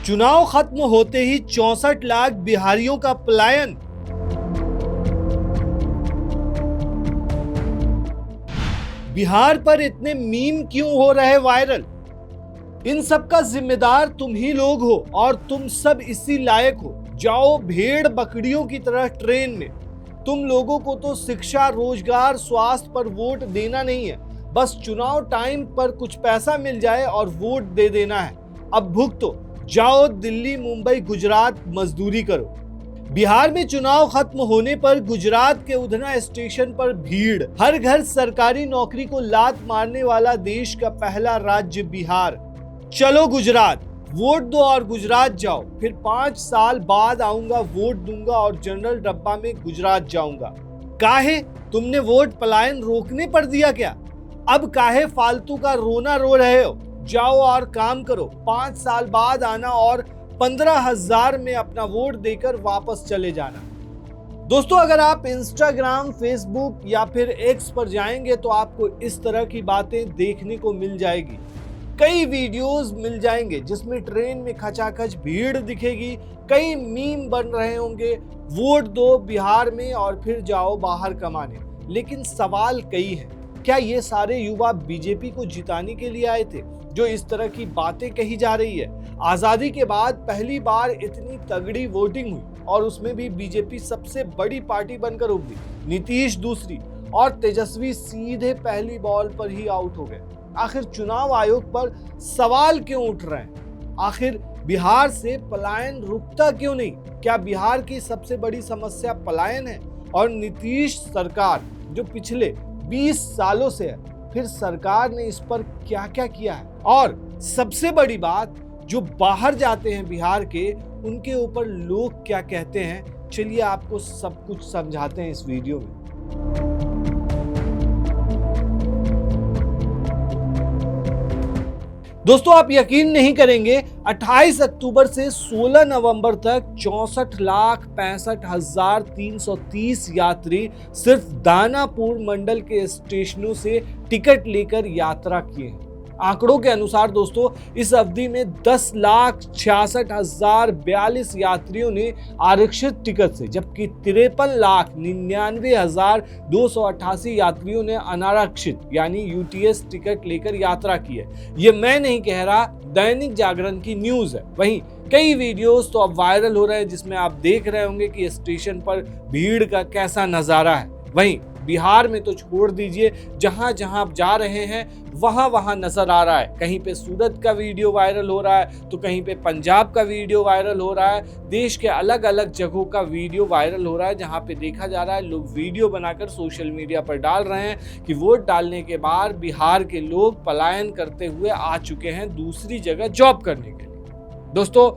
चुनाव खत्म होते ही 64 लाख बिहारियों का पलायन। बिहार पर इतने मीम क्यों हो रहे वायरल? इन सब का जिम्मेदार तुम ही लोग हो और तुम सब इसी लायक हो। जाओ भेड़ बकरियों की तरह ट्रेन में। तुम लोगों को तो शिक्षा, रोजगार, स्वास्थ्य पर वोट देना नहीं है, बस चुनाव टाइम पर कुछ पैसा मिल जाए और वोट दे देना है। अब भुगतो, जाओ दिल्ली, मुंबई, गुजरात मजदूरी करो। बिहार में चुनाव खत्म होने पर गुजरात के उधना स्टेशन पर भीड़। हर घर सरकारी नौकरी को लात मारने वाला देश का पहला राज्य बिहार। चलो गुजरात, वोट दो और गुजरात जाओ। फिर 5 साल बाद आऊंगा, वोट दूंगा और जनरल डब्बा में गुजरात जाऊंगा। काहे? तुमने वोट पलायन रोकने पर दिया क्या? अब काहे फालतू का रोना रो रहे हो? जाओ और काम करो। 5 साल बाद आना और 15,000 में अपना वोट देकर वापस चले जाना। दोस्तों, अगर आप इंस्टाग्राम, फेसबुक या फिर एक्स पर जाएंगे तो आपको इस तरह की बातें देखने को मिल जाएगी। कई वीडियोस मिल जाएंगे जिसमें ट्रेन में खचाखच भीड़ दिखेगी। कई मीम बन रहे होंगे, वोट दो बिहार में और फिर जाओ बाहर कमाने। लेकिन सवाल कई है, क्या ये सारे युवा बीजेपी को जिताने के लिए आए थे जो इस तरह की बातें कही जा रही है? आजादी के बाद पहली बार इतनी तगड़ी वोटिंग हुई और उसमें भी बीजेपी सबसे बड़ी पार्टी बनकर उभरी। नीतीश दूसरी और तेजस्वी सीधे पहली बॉल पर ही आउट हो गए। आखिर चुनाव आयोग पर सवाल क्यों उठ रहे हैं? आखिर बिहार से पलायन रुकता क्यों नहीं? क्या बिहार की सबसे बड़ी समस्या पलायन है? और नीतीश सरकार जो पिछले 20 सालों से है, फिर सरकार ने इस पर क्या क्या किया है? और सबसे बड़ी बात, जो बाहर जाते हैं बिहार के, उनके ऊपर लोग क्या कहते हैं? चलिए आपको सब कुछ समझाते हैं इस वीडियो में। दोस्तों, आप यकीन नहीं करेंगे, 28 अक्टूबर से 16 नवंबर तक 64,65,330 यात्री सिर्फ दानापुर मंडल के स्टेशनों से टिकट लेकर यात्रा किए हैं। आंकड़ों के अनुसार दोस्तों, इस अवधि में 10,66,042 यात्रियों ने आरक्षित टिकट से, जबकि 53,99,288 यात्रियों ने अनारक्षित यानी यूटीएस टिकट लेकर यात्रा की है। ये मैं नहीं कह रहा, दैनिक जागरण की न्यूज है। वहीं कई वीडियोस तो अब वायरल हो रहे हैं जिसमें आप देख रहे होंगे कि स्टेशन पर भीड़ का कैसा नजारा है। वहीं बिहार में तो छोड़ दीजिए, जहां जहां आप जा रहे हैं वहां वहां नजर आ रहा है। कहीं पे सूरत का वीडियो वायरल हो रहा है तो कहीं पे पंजाब का वीडियो वायरल हो रहा है। देश के अलग अलग जगहों का वीडियो वायरल हो रहा है, जहां पे देखा जा रहा है लोग वीडियो बनाकर सोशल मीडिया पर डाल रहे हैं कि वोट डालने के बाद बिहार के लोग पलायन करते हुए आ चुके हैं दूसरी जगह जॉब करने के लिए। दोस्तों,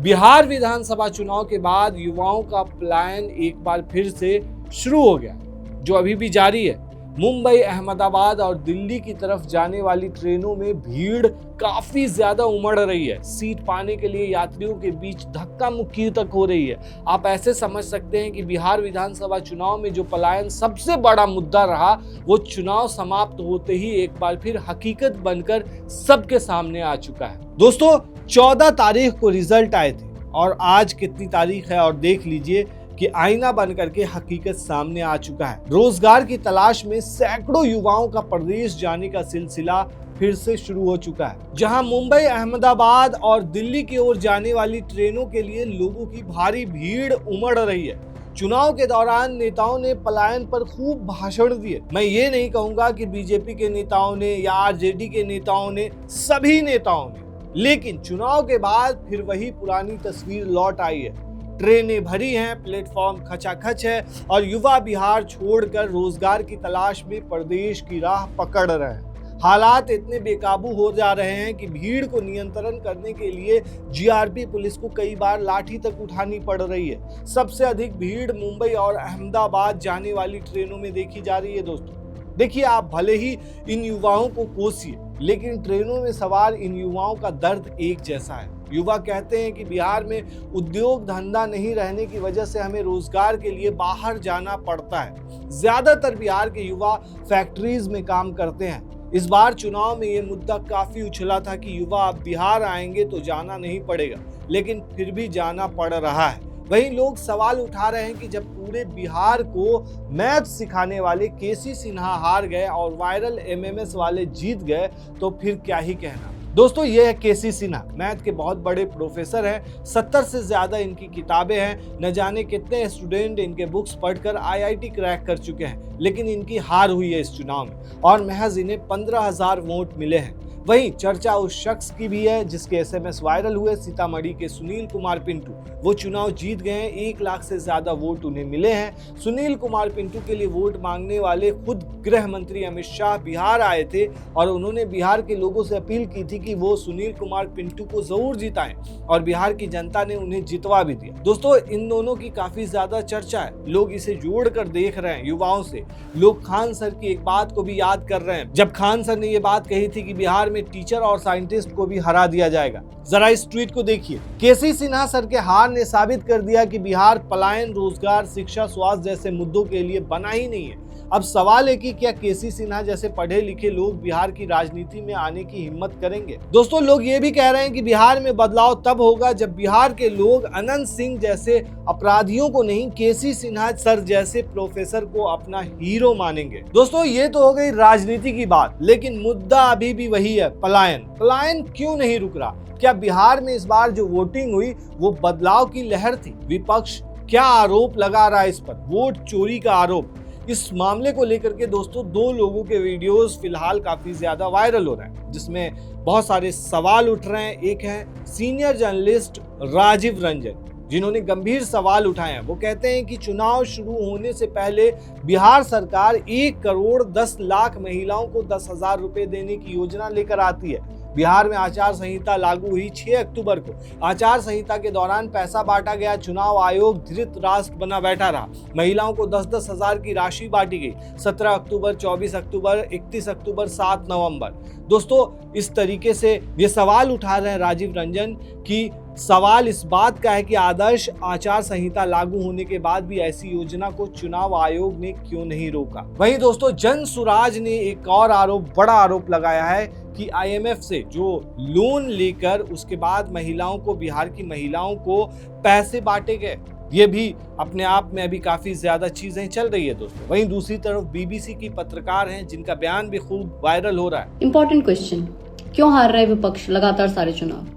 बिहार विधानसभा चुनाव के बाद युवाओं का पलायन एक बार फिर से शुरू हो गया, जो अभी भी जारी है। मुंबई, अहमदाबाद और दिल्ली की तरफ जाने वाली ट्रेनों में भीड़ काफी ज्यादा उमड़ रही है। सीट पाने के लिए यात्रियों के बीच धक्का मुक्की तक हो रही है। आप ऐसे समझ सकते हैं कि बिहार विधानसभा चुनाव में जो पलायन सबसे बड़ा मुद्दा रहा, वो चुनाव समाप्त होते ही एक बार फिर हकीकत बनकर सबके सामने आ चुका है। दोस्तों, 14 तारीख को रिजल्ट आए थे और आज कितनी तारीख है और देख लीजिए कि आईना बन करके हकीकत सामने आ चुका है। रोजगार की तलाश में सैकड़ों युवाओं का प्रदेश जाने का सिलसिला फिर से शुरू हो चुका है। जहां मुंबई, अहमदाबाद और दिल्ली की ओर जाने वाली ट्रेनों के लिए लोगों की भारी भीड़ उमड़ रही है। चुनाव के दौरान नेताओं ने पलायन पर खूब भाषण दिए। मैं ये नहीं कहूंगा कि बीजेपी के नेताओं ने या आरजेडी के नेताओं ने, सभी नेताओं ने, लेकिन चुनाव के बाद फिर वही पुरानी तस्वीर लौट आई है। ट्रेनें भरी हैं, प्लेटफॉर्म खचाखच है और युवा बिहार छोड़कर रोजगार की तलाश में प्रदेश की राह पकड़ रहे हैं। हालात इतने बेकाबू हो जा रहे हैं कि भीड़ को नियंत्रण करने के लिए जीआरपी पुलिस को कई बार लाठी तक उठानी पड़ रही है। सबसे अधिक भीड़ मुंबई और अहमदाबाद जाने वाली ट्रेनों में देखी जा रही है। दोस्तों देखिए, आप भले ही इन युवाओं को कोसिए, लेकिन ट्रेनों में सवार इन युवाओं का दर्द एक जैसा है। युवा कहते हैं कि बिहार में उद्योग धंधा नहीं रहने की वजह से हमें रोजगार के लिए बाहर जाना पड़ता है। ज्यादातर बिहार के युवा फैक्ट्रीज में काम करते हैं। इस बार चुनाव में ये मुद्दा काफी उछला था कि युवा अब बिहार आएंगे तो जाना नहीं पड़ेगा, लेकिन फिर भी जाना पड़ रहा है। वहीं लोग सवाल उठा रहे हैं कि जब पूरे बिहार को मैथ सिखाने वाले केसी सिन्हा हार गए और वायरल एमएमएस वाले जीत गए तो फिर क्या ही कहना। दोस्तों, ये है केसी सिन्हा, मैथ के बहुत बड़े प्रोफेसर हैं। 70 से ज्यादा इनकी किताबें हैं। न जाने कितने स्टूडेंट इनके बुक्स पढ़कर आईआईटी क्रैक कर चुके हैं, लेकिन इनकी हार हुई है इस चुनाव में और महज इन्हें 15,000 वोट मिले हैं। वहीं चर्चा उस शख्स की भी है जिसके एसएमएस वायरल हुए, सीतामढ़ी के सुनील कुमार पिंटू। वो चुनाव जीत गए हैं, 1 लाख से ज्यादा वोट उन्हें मिले हैं। सुनील कुमार पिंटू के लिए वोट मांगने वाले खुद गृह मंत्री अमित शाह बिहार आए थे और उन्होंने बिहार के लोगों से अपील की थी कि वो सुनील कुमार पिंटू को जरूर जिताएं और बिहार की जनता ने उन्हें जितवा भी दिया। दोस्तों, इन दोनों की काफी ज्यादा चर्चा है, लोग इसे जोड़कर देख रहे हैं युवाओं से। लोग खान सर की एक बात को भी याद कर रहे हैं, जब खान सर ने ये बात कही थी कि बिहार में टीचर और साइंटिस्ट को भी हरा दिया जाएगा। जरा इस ट्वीट को देखिए। केसी सिन्हा सर के हार ने साबित कर दिया कि बिहार पलायन, रोजगार, शिक्षा, स्वास्थ्य जैसे मुद्दों के लिए बना ही नहीं है। अब सवाल है कि क्या केसी सिन्हा जैसे पढ़े लिखे लोग बिहार की राजनीति में आने की हिम्मत करेंगे। दोस्तों, लोग ये भी कह रहे हैं कि बिहार में बदलाव तब होगा जब बिहार के लोग अनंत सिंह जैसे अपराधियों को नहीं, केसी सिन्हा सर जैसे प्रोफेसर को अपना हीरो मानेंगे। दोस्तों, ये तो हो गई राजनीति की बात, लेकिन मुद्दा अभी भी वही है, पलायन। पलायन क्यों नहीं रुक रहा? क्या बिहार में इस बार जो वोटिंग हुई वो बदलाव की लहर थी? विपक्ष क्या आरोप लगा रहा है इस पर? वोट चोरी का आरोप। इस मामले को लेकर के दोस्तों 2 लोगों के वीडियोस फिलहाल काफी ज्यादा वायरल हो रहे हैं, जिसमें बहुत सारे सवाल उठ रहे हैं। एक है सीनियर जर्नलिस्ट राजीव रंजन, जिन्होंने गंभीर सवाल उठाए हैं। वो कहते हैं कि चुनाव शुरू होने से पहले बिहार सरकार 1 करोड़ 10 लाख महिलाओं को 10,000 रुपए देने की योजना लेकर आती है। बिहार में आचार संहिता लागू हुई 6 अक्टूबर को। आचार संहिता के दौरान पैसा बांटा गया। चुनाव आयोग धृत राष्ट्र बना बैठा रहा। महिलाओं को 10-10 हजार की राशि बांटी गई। 17 अक्टूबर, 24 अक्टूबर, 31 अक्टूबर, 7 नवंबर। दोस्तों, इस तरीके से ये सवाल उठा रहे हैं राजीव रंजन कि सवाल इस बात का है कि आदर्श आचार संहिता लागू होने के बाद भी ऐसी योजना को चुनाव आयोग ने क्यों नहीं रोका। वहीं दोस्तों, जन सुराज ने एक और बड़ा आरोप लगाया है कि आईएमएफ से जो लोन लेकर उसके बाद बिहार की महिलाओं को पैसे बांटे गए। ये भी अपने आप में अभी काफी ज्यादा चीजें चल रही है दोस्तों। वहीं दूसरी तरफ बीबीसी की पत्रकार हैं जिनका बयान भी खूब वायरल हो रहा है। इंपॉर्टेंट क्वेश्चन, क्यों हार रहा है विपक्ष लगातार सारे चुनाव?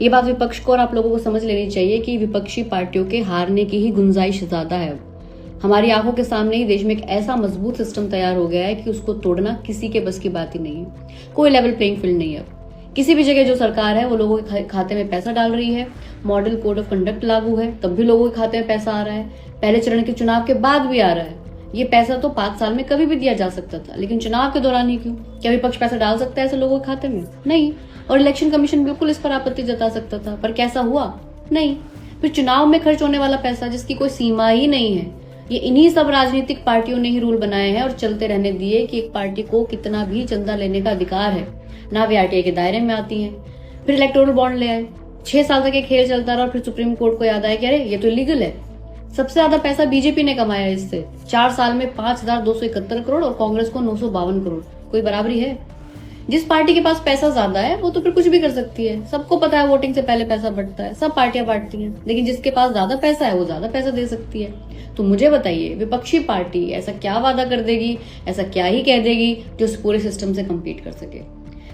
ये बात विपक्ष को और आप लोगों को समझ लेनी चाहिए कि विपक्षी पार्टियों के हारने की ही गुंजाइश ज्यादा है। हमारी आंखों के सामने ही देश में एक ऐसा मजबूत सिस्टम तैयार हो गया है कि उसको तोड़ना किसी के बस की बात ही नहीं है। कोई लेवल प्लेइंग फील्ड नहीं है। किसी भी जगह जो सरकार है वो लोगों के खाते में पैसा डाल रही है। मॉडल कोड ऑफ कंडक्ट लागू है, तब भी लोगों के खाते में पैसा आ रहा है। पहले चरण के चुनाव के बाद भी आ रहा है। ये पैसा तो 5 साल में कभी भी दिया जा सकता था, लेकिन चुनाव के दौरान ही क्यों? क्या विपक्ष पैसा डाल सकता है ऐसे लोगों के खाते में? नहीं। और इलेक्शन कमीशन बिल्कुल इस पर आपत्ति जता सकता था, पर कैसा हुआ? नहीं। फिर चुनाव में खर्च होने वाला पैसा जिसकी कोई सीमा ही नहीं है, ये इन्हीं सब राजनीतिक पार्टियों ने ही रूल बनाए हैं और चलते रहने दिए कि एक पार्टी को कितना भी चंदा लेने का अधिकार है, ना वे आरटीआई के दायरे में आती हैं। फिर इलेक्टोरल बॉन्ड ले आए, 6 साल तक ये खेल चलता रहा और फिर सुप्रीम कोर्ट को याद आया कि अरे ये तो इलीगल है। सबसे ज्यादा पैसा बीजेपी ने कमाया इससे, 4 साल में 5,271 करोड़ और कांग्रेस को 952 करोड़। कोई बराबरी है? जिस पार्टी के पास पैसा ज्यादा है वो तो फिर कुछ भी कर सकती है। सबको पता है वोटिंग से पहले पैसा बढ़ता है, सब पार्टियां बांटती हैं, लेकिन जिसके पास ज्यादा पैसा है वो ज्यादा पैसा दे सकती है। तो मुझे बताइए, विपक्षी पार्टी ऐसा क्या वादा कर देगी, ऐसा क्या ही कह देगी जो उस पूरे सिस्टम से कम्पीट कर सके?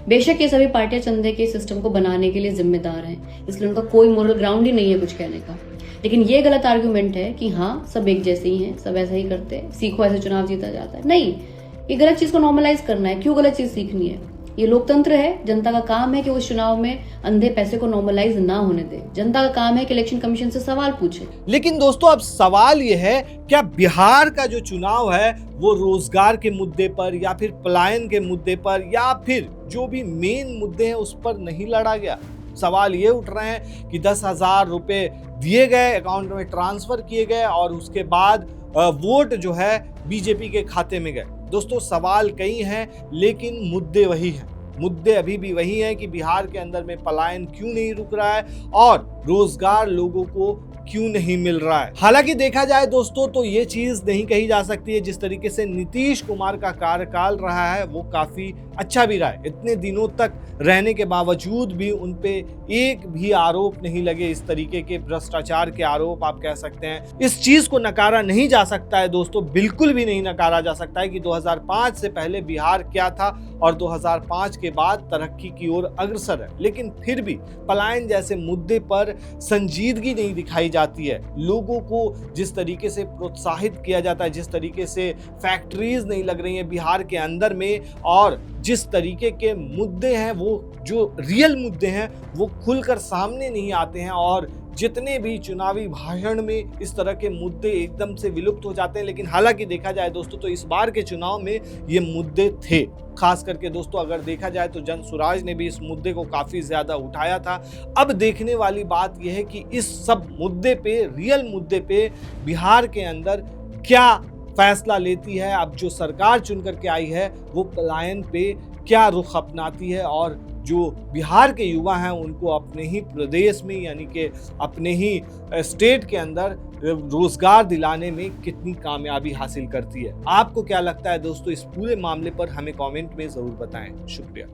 बेशक ये सभी पार्टियां चंदे के सिस्टम को बनाने के लिए जिम्मेदार हैं, इसलिए उनका कोई मोरल ग्राउंड ही नहीं है कुछ कहने का। लेकिन ये गलत आर्गुमेंट है कि हाँ सब एक जैसे ही हैं, सब ऐसा ही करते हैं, सीखो ऐसे चुनाव जीता जाता है। नहीं, ये गलत चीज को नॉर्मलाइज करना है। क्यों गलत चीज सीखनी है? ये लोकतंत्र है, जनता का काम है कि वो चुनाव में अंधे पैसे को नॉर्मलाइज ना होने दे। जनता का काम है कि इलेक्शन कमीशन से सवाल पूछे। लेकिन दोस्तों, अब सवाल ये है, क्या बिहार का जो चुनाव है वो रोजगार के मुद्दे पर या फिर पलायन के मुद्दे पर या फिर जो भी मेन मुद्दे हैं उस पर नहीं लड़ा गया? सवाल ये उठ रहे हैं कि 10,000 रुपए दिए गए, अकाउंट में ट्रांसफर किए गए और उसके बाद वोट जो है बीजेपी के खाते में गए। दोस्तों, सवाल कई हैं लेकिन मुद्दे वही हैं। मुद्दे अभी भी वही हैं कि बिहार के अंदर में पलायन क्यों नहीं रुक रहा है और रोजगार लोगों को क्यों नहीं मिल रहा है। हालांकि देखा जाए दोस्तों तो ये चीज नहीं कही जा सकती है, जिस तरीके से नीतीश कुमार का कार्यकाल रहा है वो काफी अच्छा भी रहा है। इतने दिनों तक रहने के बावजूद भी उन पे एक भी आरोप नहीं लगे, इस तरीके के भ्रष्टाचार के आरोप आप कह सकते हैं। इस चीज को नकारा नहीं जा सकता है दोस्तों, बिल्कुल भी नहीं नकारा जा सकता है कि 2005 से पहले बिहार क्या था और 2005 के बाद तरक्की की ओर अग्रसर है। लेकिन फिर भी पलायन जैसे मुद्दे पर संजीदगी नहीं दिखाई जाती है। लोगों को जिस तरीके से प्रोत्साहित किया जाता है, जिस तरीके से फैक्ट्रीज नहीं लग रही हैं बिहार के अंदर में, और जिस तरीके के मुद्दे हैं वो जो रियल मुद्दे हैं वो खुलकर सामने नहीं आते हैं, और जितने भी चुनावी भाषण में इस तरह के मुद्दे एकदम से विलुप्त हो जाते हैं। लेकिन हालांकि देखा जाए दोस्तों तो इस बार के चुनाव में ये मुद्दे थे। खास करके दोस्तों अगर देखा जाए तो जनसुराज ने भी इस मुद्दे को काफी ज्यादा उठाया था। अब देखने वाली बात यह है कि इस सब मुद्दे पे, रियल मुद्दे पे बिहार के अंदर क्या फैसला लेती है। अब जो सरकार चुन करके आई है वो पलायन पे क्या रुख अपनाती है, और जो बिहार के युवा हैं उनको अपने ही प्रदेश में यानी कि अपने ही स्टेट के अंदर रोजगार दिलाने में कितनी कामयाबी हासिल करती है। आपको क्या लगता है दोस्तों इस पूरे मामले पर, हमें कमेंट में जरूर बताएं। शुक्रिया।